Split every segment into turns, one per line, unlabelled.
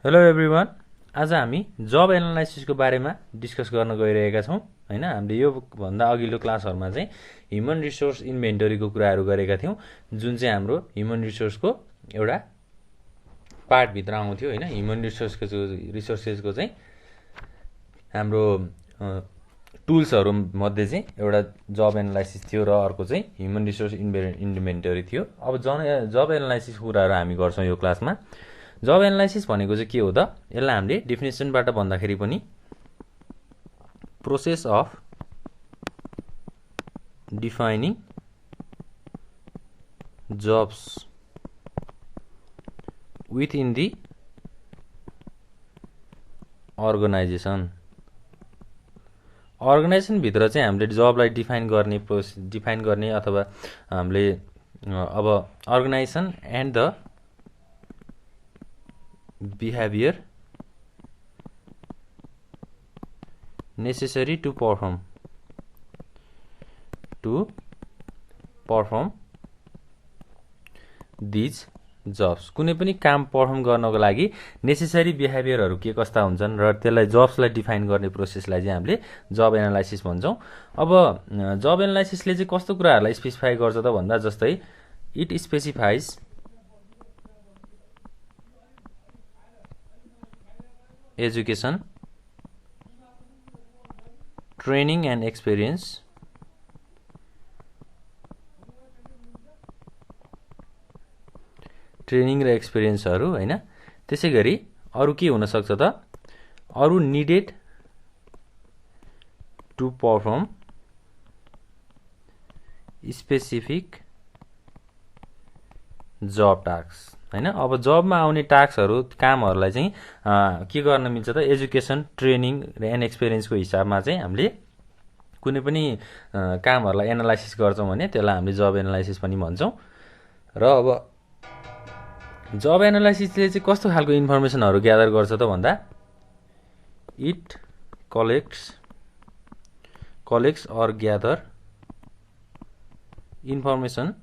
Hello everyone, आज हामी जब एनालाइसिसको बारेमा डिस्कस गर्न गइरहेका छौँ हैन। हामीले यो भन्दा अघिल्लो क्लासहरुमा चाहिँ ह्युमन रिसोर्स इन्भेन्टरीको कुराहरू गरेका थियौँ, जुन चाहिँ हाम्रो ह्युमन रिसोर्सको एउटा पार्ट भित्र आउँथ्यो हैन। ह्युमन रिसोर्सेसको चाहिँ हाम्रो टुल्सहरु मध्ये चाहिँ एउटा जब एनालाइसिस थियो र अर्को चाहिँ ह्युमन रिसोर्स इन्भेन्टरी थियो। अब जब एनालाइसिसको कुराहरू हामी गर्छौँ यो क्लासमा। जब एनालाइसिस भनेको चाहिँ के हो त? यसलाई हामीले डेफिनेसनबाट भन्दाखेरि पनि process of defining jobs within the organisation भित्र चाहिँ हामीले जबलाई डिफाइन गर्ने अथवा हामीले अब organisation and the behavior necessary to perform these jobs। कुनै पनि काम परफर्म गर्नको लागि नेसेसरी बिहेभियरहरु के कस्ता हुन्छन् र त्यसलाई जब्सलाई डिफाइन गर्ने प्रोसेसलाई चाहिँ हामीले जब एनालाइसिस भन्छौं। अब जब एनालाइसिसले चाहिँ कस्तो कुराहरुलाई स्पेसिफाई गर्छ त भन्दा जस्तै it specifies education, training and experience, training र एक्सपिरियन्सहरु हैन। त्यसैगरी अरु के हुन सक्छ त? अरु needed to perform specific job task हैन। अब जबमा आउने टास्कहरु कामहरुलाई चाहिँ के गर्न मिल्छ त? एजुकेसन, ट्रेनिङ र एन एक्सपिरियन्सको हिसाबमा चाहिँ हामीले कुनै पनि कामहरुलाई एनालाइसिस गर्छौं भने त्यसलाई हामीले जब एनालाइसिस पनि भन्छौं। र अब जब एनालाइसिसले चाहिँ कस्तो खालको इन्फर्मेसनहरु ग्यादर गर्छ त भन्दा it collects or gather information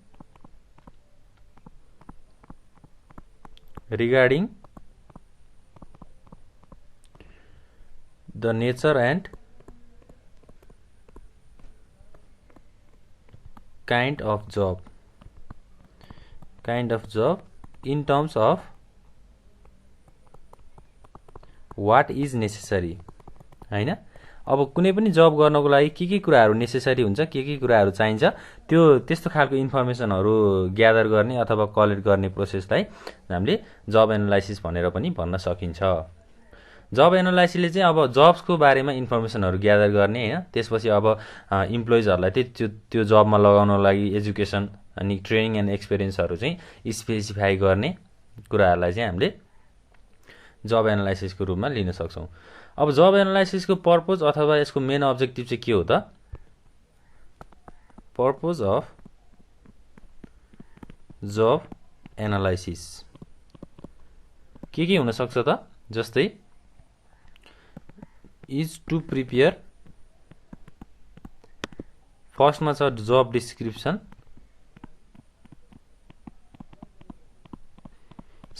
regarding the nature and kind of job in terms of what is necessary हैन। अब कुनै पनि जब गर्नको लागि के कुराहरु नेसेसरी हुन्छ, के कुराहरु चाहिन्छ, त्यो त्यस्तो खालको इन्फर्मेसनहरु ग्यादर गर्ने अथवा कलेक्ट गर्ने प्रोसेसलाई हामीले जब एनालाइसिस भनेर पनि भन्न सकिन्छ। जब एनालाइसिसले चाहिँ अब जब्सको बारेमा इन्फर्मेसनहरु ग्यादर गर्ने हैन। त्यसपछि अब इम्प्लोइजहरुलाई त्यो जबमा लगाउनको लागि एजुकेसन अनि ट्रेनिङ एन्ड एक्सपिरियन्सहरु चाहिँ स्पेसिफाई गर्ने कुराहरुलाई चाहिँ हामीले जब एनालाइसिसको रूपमा लिन सक्छौं। अब जब एनालाइसिसको पर्पज अथवा यसको मेन अब्जेक्टिभ चाहिँ के हो त? पर्पज अफ जब एनालाइसिस के हुन सक्छ त? जस्तै इज टु प्रिपेयर, फर्स्टमा छ जब डिस्क्रिप्सन,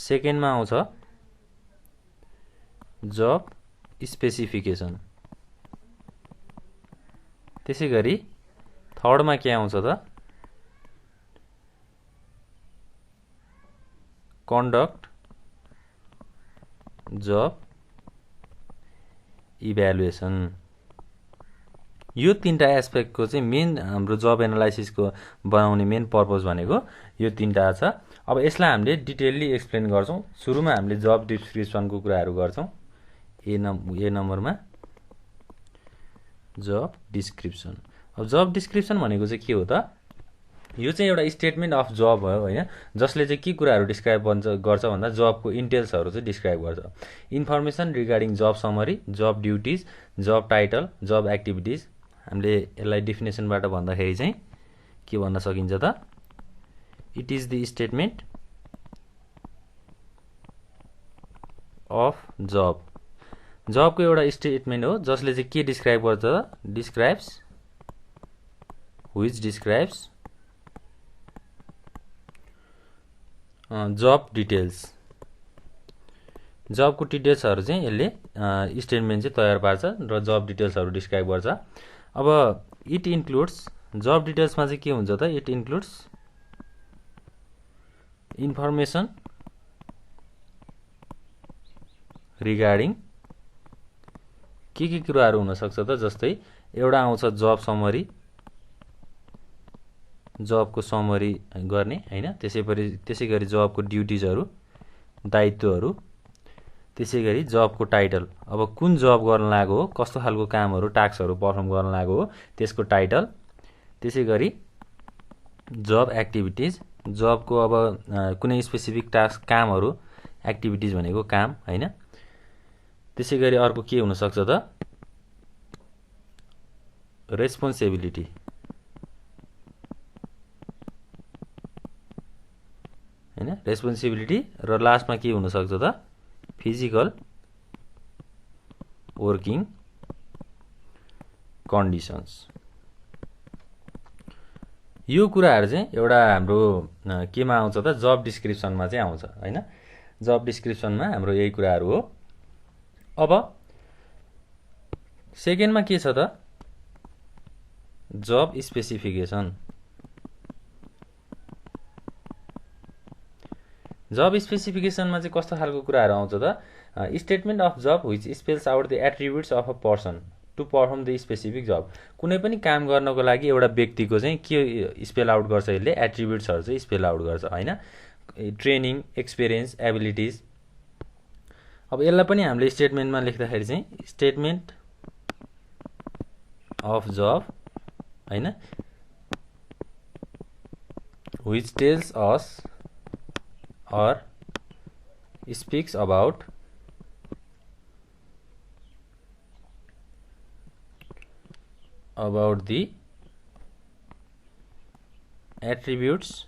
सेकेन्डमा आउँछ जब स्पेसिफिकेसन, त्यसैगरी थर्डमा के आउँछ त? कन्डक्ट जब इभ्यालुएसन। यो तीनटा एस्पेक्टको चाहिँ मेन हाम्रो जब एनालाइसिसको बनाउने मेन पर्पज भनेको यो तीनटा छ। अब यसलाई हामीले डिटेलली एक्सप्लेन गर्छौं। सुरुमा हामीले जब डिस्क्रिप्सनको कुराहरू गर्छौं। ए नम्बरमा जब डिस्क्रिप्सन। अब जब डिस्क्रिप्सन भनेको चाहिँ के हो त? यो चाहिँ एउटा स्टेटमेन्ट अफ जब हो हैन, जसले चाहिँ के कुराहरू डिस्क्राइब गर्छ भन्दा जबको इन्टेल्सहरु चाहिँ डिस्क्राइब गर्छ। Information regarding job summary, job duties, job title, job activities. हामीले यसलाई डेफिनेसनबाट भन्दाखेरि चाहिँ के भन्न सकिन्छ त? It is the statement of job. जबको एउटा स्टेटमेन्ट हो जसले चाहिँ के डिस्क्राइब गर्छ त? which describes job details जबको डिटेल्सहरु चाहिँ यसले स्टेटमेन्ट चाहिँ तयार पार्छ र जब डिटेल्सहरु डिस्क्राइब गर्छ। अब इट इन्क्लुड्स जब डिटेल्समा चाहिँ के हुन्छ त इट इन्क्लुड्स इन्फर्मेसन रिगार्डिङ के कुराहरु हुन सक्छ त जस्तै एउटा आउँछ जब समरी जबको समरी गर्ने हैन त्यसैगरी जबको ड्युटीजहरु दायित्वहरु त्यसैगरी जबको टाइटल अब कुन जब गर्न लागो हो कस्तो खालको कामहरु टास्कहरु परफर्म गर्न लागो हो त्यसको टाइटल त्यसैगरी जब एक्टिभिटीज जबको अब कुनै स्पेसिफिक टास्क कामहरु एक्टिभिटीज भनेको काम हैन त्यसैगरी अर्को के हुन सक्छ त रेस्पोन्सिबिलिटी हैन रेस्पोन्सिबिलिटी र लास्टमा के हुन सक्छ त फिजिकल वर्किङ कन्डिसन्स। यो कुराहरु चाहिँ एउटा हाम्रो केमा आउँछ त जब डिस्क्रिप्सनमा चाहिँ आउँछ हैन जब डिस्क्रिप्सनमा हाम्रो यही कुराहरु हो। अब सेकेन्डमा के छ त जब स्पेसिफिकेसन। जब स्पेसिफिकेसनमा चाहिँ कस्तो खालको कुराहरु आउँछ त statement of job which spells out the attributes of a person to perform the specific job. कुनै पनि काम गर्नको लागि एउटा व्यक्तिको चाहिँ के स्पेल आउट गर्छ यसले एट्रिब्युट्सहरु चाहिँ स्पेल आउट गर्छ हैन ट्रेनिङ एक्सपिरियन्स एबिलिटिज। अब यसलाई पनि हामीले स्टेटमेन्टमा लेख्दाखेरि चाहिँ स्टेटमेन्ट अफ जब हैन which tells us or speaks about the attributes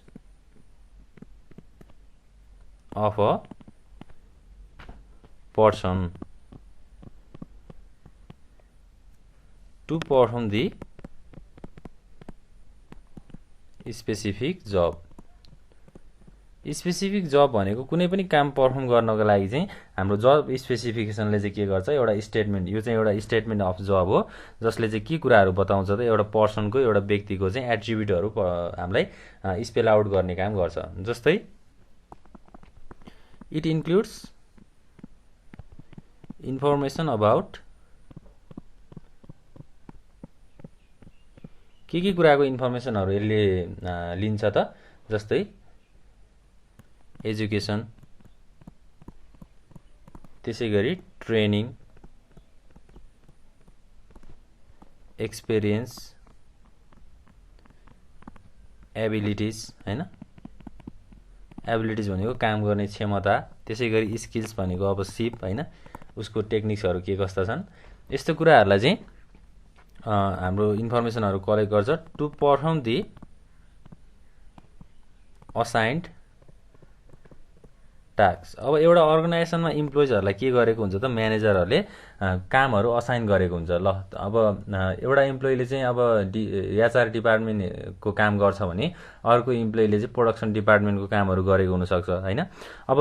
of a person to perform the specific job। Specific job भनेको कुनै पनि काम परफर्म गर्नको लागि चाहिँ हाम्रो जब स्पेसिफिकेसनले चाहिँ के गर्छ एउटा स्टेटमेन्ट यो चाहिँ एउटा स्टेटमेन्ट अफ जब हो जसले चाहिँ के कुराहरु बताउँछ त एउटा पर्सनको एउटा व्यक्तिको चाहिँ एट्रिब्युटहरु हामीलाई स्पेल आउट गर्ने काम गर्छ। जस्तै इट इन्क्लुड्स इन्फर्मेसन अबाउट के कुराको इन्फर्मेसनहरु यसले लिन्छ त जस्तै एजुकेसन त्यसैगरी ट्रेनिङ एक्सपिरियन्स एबिलिटिज हैन एबिलिटिज भनेको काम गर्ने क्षमता त्यसैगरी स्किल्स भनेको अब सिप हैन उसको टेक्निक्सहरु के कस्ता छन् यस्तो कुराहरुलाई चाहिँ हाम्रो इन्फर्मेसनहरु कलेक्ट गर्छ to perform the assigned task. अब एउटा अर्गनाइजेसनमा इम्प्लोइजहरुलाई के गरेको हुन्छ त म्यानेजरहरुले कामहरु असाइन गरेको हुन्छ ल अब एउटा इम्प्लोइले चाहिँ अब एचआर डिपार्टमेन्टको काम गर्छ भने अर्को इम्प्लोइले चाहिँ प्रोडक्सन डिपार्टमेन्टको कामहरु गरेको हुन सक्छ हैन। अब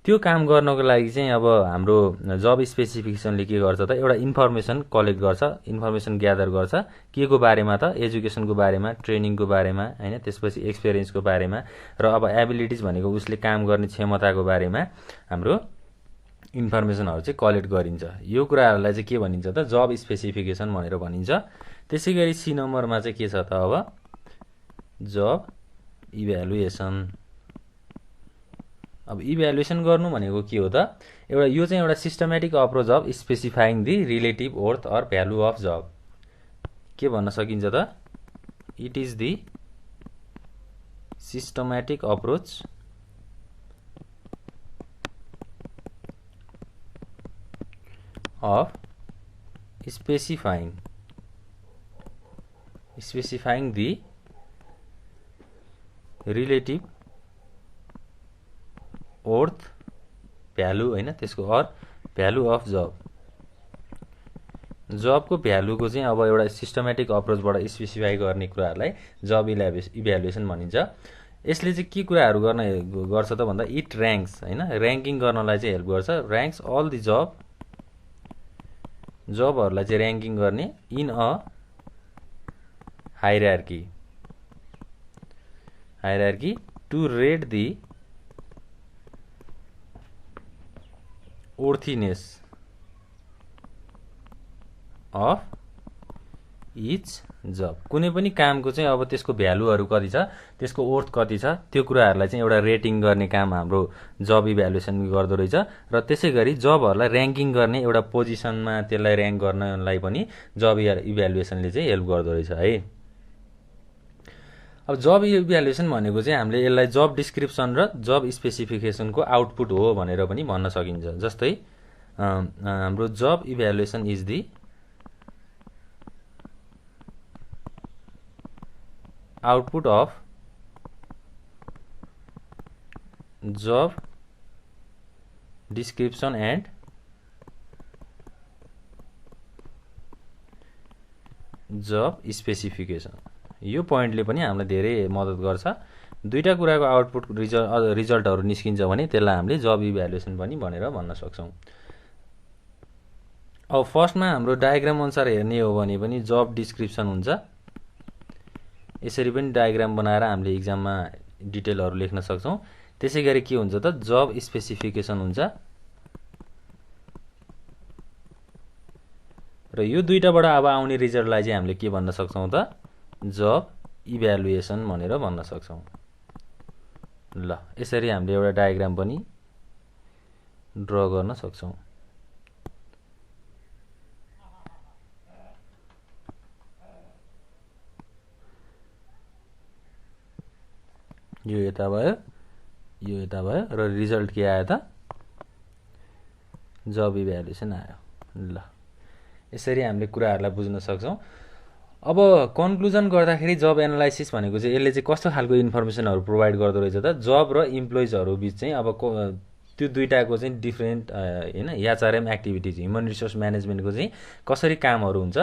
त्यो काम गर्नको लागि चाहिँ अब हाम्रो जब स्पेसिफिकेसनले के गर्छ त एउटा इन्फर्मेसन कलेक्ट गर्छ इन्फर्मेसन ग्यादर गर्छ के को बारेमा त एजुकेसनको बारेमा ट्रेनिङको बारेमा हैन त्यसपछि एक्सपिरियन्सको बारेमा र अब एबिलिटिज भनेको उसले काम गर्ने क्षमताको बारेमा हाम्रो इन्फर्मेसनहरु चाहिँ कलेक्ट गरिन्छ। यो कुराहरुलाई चाहिँ के भनिन्छ त जब स्पेसिफिकेसन भनेर भनिन्छ। त्यसैगरी सी नम्बरमा चाहिँ के छ त अब जब इभ्यालुएसन। अब इभ्यालुएसन गर्नु भनेको के हो त एउटा यो चाहिँ एउटा systematic approach of specifying the relative worth or value of job. के भन्न सकिन्छ त it is the systematic approach of specifying the relative worth value हैन त्यसको अर भ्यालु अफ जब। जबको भ्यालुको चाहिँ अब एउटा सिस्टमेटिक अप्रोचबाट स्पेसिफाई गर्ने कुराहरुलाई जब इभ्यालुएसन भनिन्छ। यसले चाहिँ के कुराहरू गर्छ त भन्दा इट र्याङ्क्स हैन र्याङ्किङ गर्नलाई चाहिँ हेल्प गर्छ र्याङ्क्स अल दी जबहरूलाई चाहिँ र्याङ्किङ गर्ने in a hierarchy to rate the worthiness of each job कुनै पनि कामको चाहिँ अब त्यसको भ्यालुहरू कति छ त्यसको वर्थ कति छ त्यो कुराहरूलाई चाहिँ एउटा रेटिङ गर्ने काम हाम्रो जब इभ्यालुएसन गर्दो रहेछ र त्यसै गरी जबहरूलाई र्याङ्किङ गर्ने एउटा पोजिसनमा त्यसलाई र्याङ्क गर्नलाई पनि जब इभ्यालुएसनले चाहिँ हेल्प गर्दो रहेछ है अब जब इभ्यालुएसन भनेको चाहिँ हामीले यसलाई जब डिस्क्रिप्सन र जब स्पेसिफिकेसनको आउटपुट हो भनेर पनि भन्न सकिन्छ जस्तै हाम्रो job evaluation is the output of job description and job specification यो पोइन्टले पनि हामीलाई धेरै मद्दत गर्छ दुईटा कुराको आउटपुट रिजल्टहरु निस्किन्छ भने त्यसलाई हामीले जब इभ्यालुएसन पनि भनेर भन्न सक्छौं अब फर्स्टमा हाम्रो डायग्राम अनुसार हेर्ने हो भने पनि जब डिस्क्रिप्सन हुन्छ यसरी पनि डायग्राम बनाएर हामीले एक्जाममा डिटेलहरु लेख्न सक्छौं त्यसैगरी के हुन्छ त जब स्पेसिफिकेसन हुन्छ र यो दुईटाबाट अब आउने रिजल्टलाई चाहिँ हामीले के भन्न सक्छौं त जब इभ्यालुएसन भनेर भन्न सक्छौं ल यसरी हामीले एउटा डायग्राम पनि ड्र गर्न सक्छौं यो यता भयो र रिजल्ट के आयो त जब इभ्यालुएसन आयो ल यसरी हामीले कुराहरुलाई बुझ्न सक्छौं अब कन्क्लुजन गर्दाखेरि जब एनालाइसिस भनेको चाहिँ यसले चाहिँ कस्तो खालको इन्फर्मेसनहरु प्रोवाइड गर्दो रहेछ त जब र इम्प्लोइजहरु बीच चाहिँ अब त्यो दुईटाको चाहिँ डिफरेन्ट हैन HRM एक्टिभिटिज ह्युमन रिसोर्स म्यानेजमेन्टको चाहिँ कसरी कामहरु हुन्छ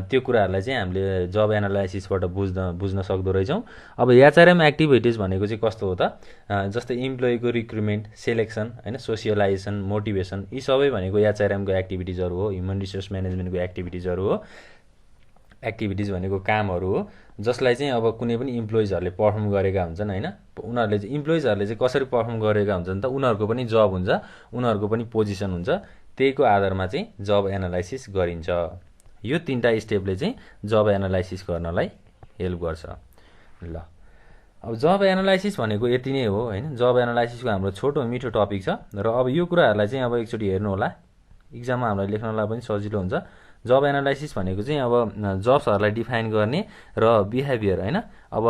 त्यो कुराहरुलाई चाहिँ हामीले जब एनालाइसिसबाट बुझ्न सक्दो रहेछौं अब HRM एक्टिभिटिज भनेको चाहिँ कस्तो हो त जस्तै इम्प्लोइको रिक्रुटमेन्ट सिलेक्सन हैन सोशलाइजेसन मोटिभेसन यी सबै भनेको HRM को एक्टिभिटिजहरु हो ह्युमन रिसोर्स म्यानेजमेन्टको एक्टिभिटिजहरु हो एक्टिभिटिज भनेको कामहरु हो जसलाई चाहिँ अब कुनै पनि इम्प्लोइजहरुले परफर्म गरेका हुन्छन् हैन उनीहरुले चाहिँ इम्प्लोइजहरुले चाहिँ कसरी परफर्म गरेका हुन्छन् त उनीहरुको पनि जब हुन्छ उनीहरुको पनि पोजिसन हुन्छ त्यहीको आधारमा चाहिँ जब एनालाइसिस गरिन्छ यो तीनटा स्टेपले चाहिँ जब एनालाइसिस गर्नलाई हेल्प गर्छ ल अब जब एनालाइसिस भनेको यति नै हो हैन जब एनालाइसिसको हाम्रो छोटो मिठो टपिक छ र अब यो कुराहरुलाई चाहिँ अब एकचोटी हेर्नु होला एक्जाममा हामीलाई लेख्नलाई पनि सजिलो हुन्छ जब एनालाइसिस भनेको चाहिँ अब जब्सहरुलाई डिफाइन गर्ने र बिहेभियर हैन अब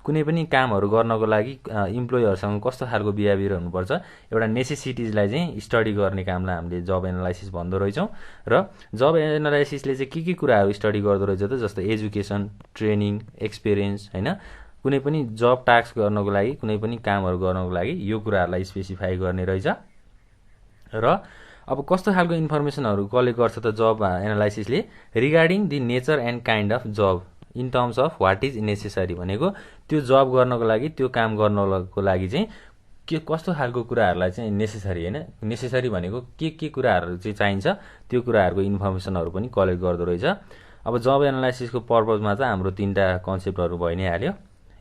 कुनै पनि कामहरु गर्नको लागि इम्प्लोयरसँग कस्तो खालको बिहेभियर हुनुपर्छ एउटा नेसेसिटिजलाई चाहिँ स्टडी गर्ने कामलाई हामीले जब एनालाइसिस भन्दो रहेछौं र जब एनालाइसिसले चाहिँ के कुराहरु स्टडी गर्दो रहेछ त जस्तो एजुकेसन ट्रेनिङ एक्सपीरियन्स हैन कुनै पनि जब टास्क गर्नको लागि कुनै पनि कामहरु गर्नको लागि यो कुराहरुलाई स्पेसिफाई गर्ने रहेछ र अब कस्तो खालको इन्फर्मेसनहरु कलेक्ट गर्छ त जब एनालाइसिसले regarding the nature and kind of job in terms of what is necessary भनेको त्यो जब गर्नको लागि त्यो काम गर्नको लागि चाहिँ के कस्तो खालको कुराहरुलाई चाहिँ नेसेसरी हैन नेसेसरी भनेको के कुराहरु चाहिँ चाहिन्छ त्यो कुराहरुको इन्फर्मेसनहरु पनि कलेक्ट गर्दो रहेछ अब जब एनालाइसिसको पर्पजमा चाहिँ हाम्रो तीनटा कन्सेप्टहरु भइ नै हाल्यो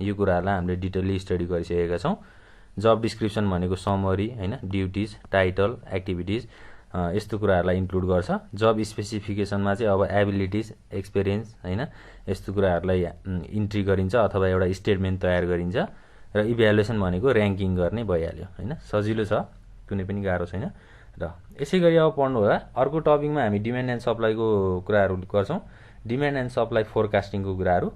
यो कुराहरुलाई हामीले डिटेलली स्टडी गरिसकेका छौं जब डिस्क्रिप्सन भनेको समरी हैन ड्युटीज टाइटल एक्टिभिटिज यस्तो कुराहरुलाई इन्क्लुड गर्छ जब स्पेसिफिकेसनमा चाहिँ अब एबिलिटिज एक्सपीरियन्स हैन यस्तो कुराहरुलाई इन्ट्री गरिन्छ अथवा एउटा स्टेटमेन्ट तयार गरिन्छ र इभ्यालुएसन भनेको र्याङ्किङ गर्ने भइहाल्यो हैन सजिलो छ कुनै पनि गाह्रो छैन र यसैगरी अब पढ्नु होला अर्को टपिकमा हामी डिमान्ड एन्ड सप्लाईको कुराहरु गर्छौं डिमान्ड एन्ड सप्लाई फोरकास्टिङको कुराहरु